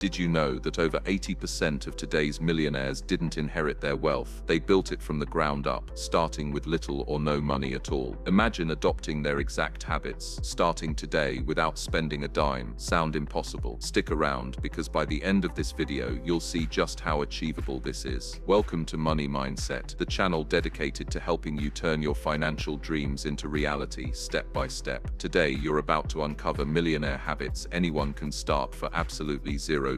Did you know that over 80% of today's millionaires didn't inherit their wealth? They built it from the ground up, starting with little or no money at all. Imagine adopting their exact habits, starting today without spending a dime. Sound impossible? Stick around, because by the end of this video, you'll see just how achievable this is. Welcome to Money Mindset, the channel dedicated to helping you turn your financial dreams into reality step by step. Today, you're about to uncover millionaire habits anyone can start for absolutely $0.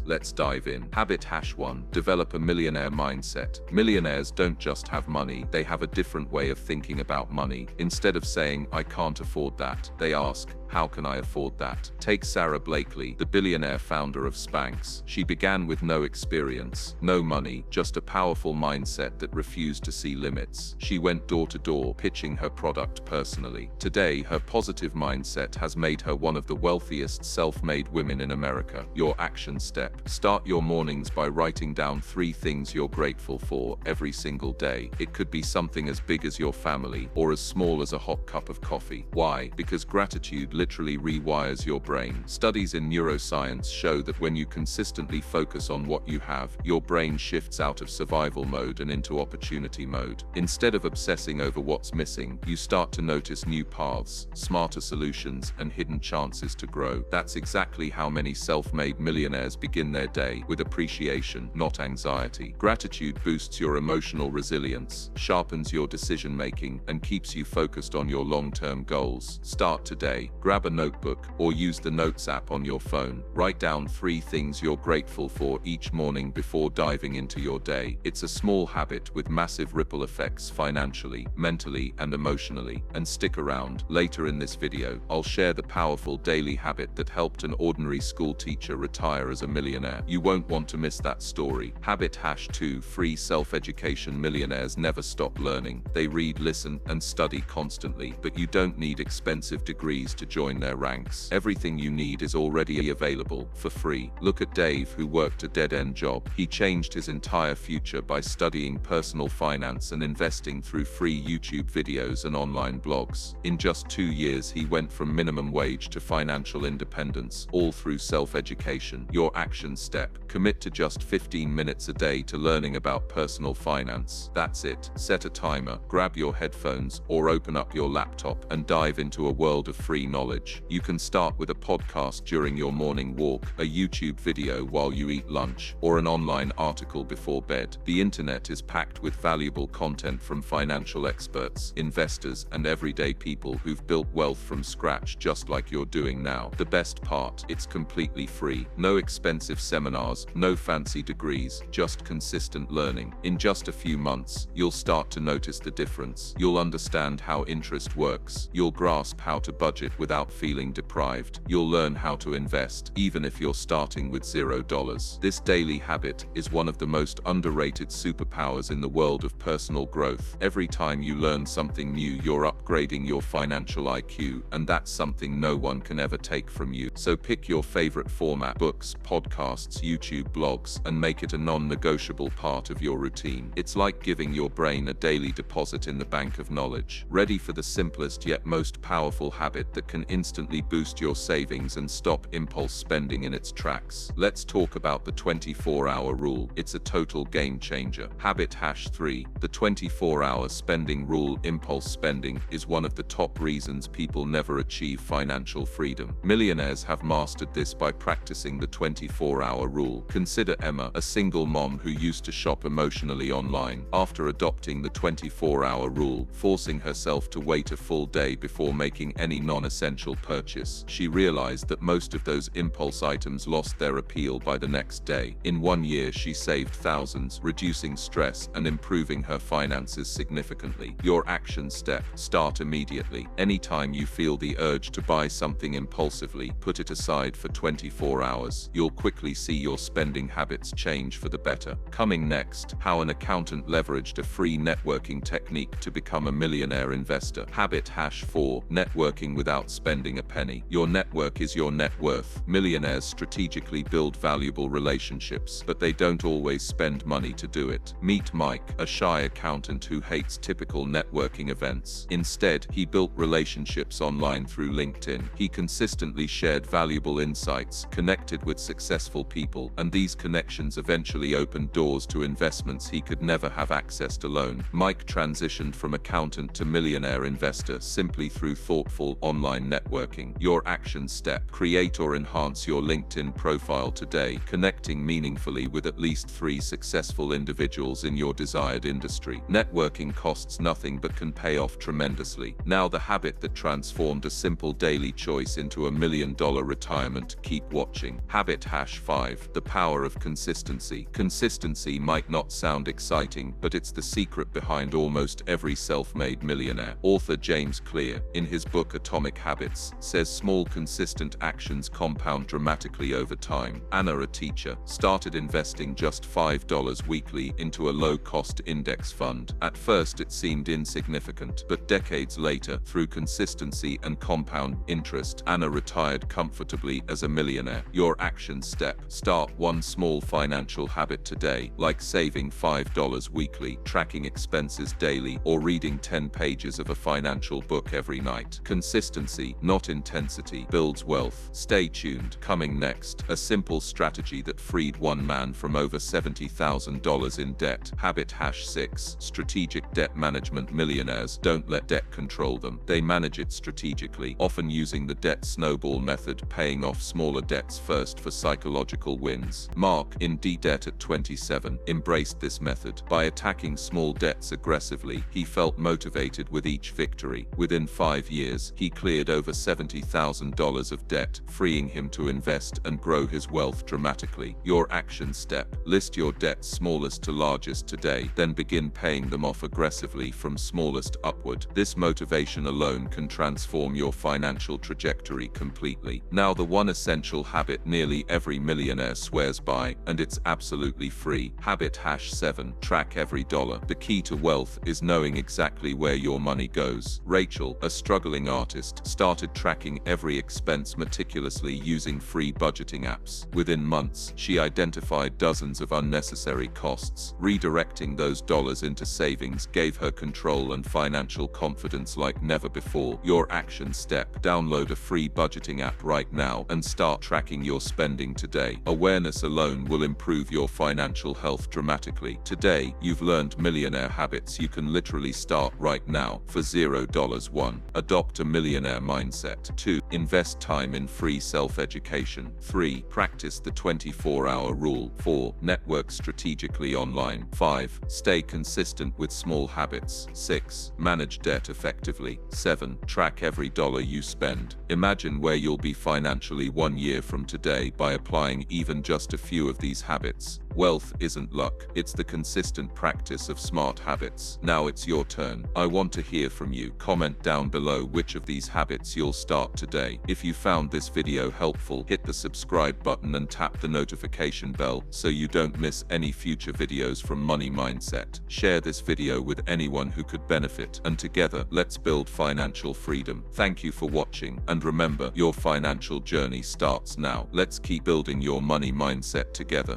Let's dive in. Habit hash 1. Develop a millionaire mindset. Millionaires don't just have money, they have a different way of thinking about money. Instead of saying, "I can't afford that," they ask, "How can I afford that?" Take Sarah Blakely, the billionaire founder of Spanx. She began with no experience, no money, just a powerful mindset that refused to see limits. She went door to door, pitching her product personally. Today, her positive mindset has made her one of the wealthiest self-made women in America. Your action step. Start your mornings by writing down 3 things you're grateful for every single day. It could be something as big as your family, or as small as a hot cup of coffee. Why? Because gratitude literally rewires your brain. Studies in neuroscience show that when you consistently focus on what you have, your brain shifts out of survival mode and into opportunity mode. Instead of obsessing over what's missing, you start to notice new paths, smarter solutions, and hidden chances to grow. That's exactly how many self-made millionaires begin their day, with appreciation, not anxiety. Gratitude boosts your emotional resilience, sharpens your decision-making, and keeps you focused on your long-term goals. Start today. Grab a notebook, or use the Notes app on your phone. Write down 3 things you're grateful for each morning before diving into your day. It's a small habit with massive ripple effects financially, mentally, and emotionally. And stick around. Later in this video, I'll share the powerful daily habit that helped an ordinary school teacher retire as a millionaire. You won't want to miss that story. Habit hash 2. Free self-education. Millionaires never stop learning. They read, listen, and study constantly, but you don't need expensive degrees to join their ranks. Everything you need is already available for free. Look at Dave, who worked a dead-end job. He changed his entire future by studying personal finance and investing through free YouTube videos and online blogs. In just 2 years, he went from minimum wage to financial independence, all through self-education. Your action step. Commit to just 15 minutes a day to learning about personal finance. That's it. Set a timer, grab your headphones, or open up your laptop and dive into a world of free knowledge. You can start with a podcast during your morning walk, a YouTube video while you eat lunch, or an online article before bed. The internet is packed with valuable content from financial experts, investors, and everyday people who've built wealth from scratch just like you're doing now. The best part, it's completely free. No expensive seminars, no fancy degrees, just consistent learning. In just a few months, you'll start to notice the difference. You'll understand how interest works. You'll grasp how to budget without feeling deprived. You'll learn how to invest, even if you're starting with $0. This daily habit is one of the most underrated superpowers in the world of personal growth. Every time you learn something new, you're upgrading your financial IQ, and that's something no one can ever take from you. So pick your favorite format: books, podcasts, YouTube blogs, and make it a non-negotiable part of your routine. It's like giving your brain a daily deposit in the bank of knowledge. Ready for the simplest yet most powerful habit that can instantly boost your savings and stop impulse spending in its tracks? Let's talk about the 24-hour rule. It's a total game changer. Habit hash 3. The 24-hour spending rule. Impulse spending is one of the top reasons people never achieve financial freedom. Millionaires have mastered this by practicing the 24-hour rule. Consider Emma, a single mom who used to shop emotionally online. After adopting the 24-hour rule, forcing herself to wait a full day before making any non-essential purchase, she realized that most of those impulse items lost their appeal by the next day. In 1 year, she saved thousands, reducing stress and improving her finances significantly. Your action step. Start immediately. Anytime you feel the urge to buy something impulsively, put it aside for 24 hours. You'll quickly see your spending habits change for the better. Coming next, how an accountant leveraged a free networking technique to become a millionaire investor. Habit hash 4. Networking without spending a penny. Your network is your net worth. Millionaires strategically build valuable relationships, but they don't always spend money to do it. Meet Mike, a shy accountant who hates typical networking events. Instead, he built relationships online through LinkedIn. He consistently shared valuable insights, connected with successful people, and these connections eventually opened doors to investments he could never have accessed alone. Mike transitioned from accountant to millionaire investor simply through thoughtful online networking. Your action step: create or enhance your LinkedIn profile today, connecting meaningfully with at least 3 successful individuals in your desired industry. Networking costs nothing but can pay off tremendously. Now the habit that transformed a simple daily choice into a $1 million retirement. Keep watching. Habit #5. The power of consistency. Consistency might not sound exciting, but it's the secret behind almost every self-made millionaire. Author James Clear, in his book Atomic Habits, says small consistent actions compound dramatically over time. Anna, a teacher, started investing just $5 weekly into a low-cost index fund. At first it seemed insignificant, but decades later, through consistency and compound interest, Anna retired comfortably as a millionaire. Your action step: start one small financial habit today, like saving $5 weekly, tracking expenses daily, or reading 10 pages of a financial book every night. Consistency, not intensity, builds wealth. Stay tuned. Coming next, a simple strategy that freed one man from over $70,000 in debt. Habit #6. Strategic debt management. Millionaires don't let debt control them. They manage it strategically, often using the debt snowball method, paying off smaller debts first for psychological wins. Mark, in debt at 27, embraced this method. By attacking small debts aggressively, he felt motivated with each victory. Within 5 years, he cleared over $70,000 of debt, freeing him to invest and grow his wealth dramatically. Your action step: list your debts smallest to largest today, then begin paying them off aggressively from smallest upward. This motivation alone can transform your financial trajectory completely. Now the one essential habit nearly every millionaire swears by, and it's absolutely free. Habit #7. Track every dollar. The key to wealth is knowing exactly where your money goes. Rachel, a struggling artist, started tracking every expense meticulously using free budgeting apps. Within months, she identified dozens of unnecessary costs. Redirecting those dollars into savings gave her control and financial confidence like never before. Your action step: download a free budgeting app right now and start tracking your spending today. Awareness alone will improve your financial health dramatically. Today, you've learned millionaire habits you can literally start right now for $0. 1. Adopt a millionaire mindset. 2. Invest time in free self-education. 3. Practice the 24-hour rule. 4. Network strategically online. 5. Stay consistent with small habits. 6. Manage debt effectively. 7. Track every dollar you spend. Imagine where you'll be financially 1 year from today by applying even just a few of these habits. Wealth isn't luck, it's the consistent practice of smart habits. Now it's your turn. I want to hear from you. Comment down below which of these habits you'll start today. If you found this video helpful, hit the subscribe button and tap the notification bell so you don't miss any future videos from Money Mindset. Share this video with anyone who could benefit, and together, let's build financial freedom. Thank you for watching, and remember, your financial journey starts now. Let's keep building your money mindset together.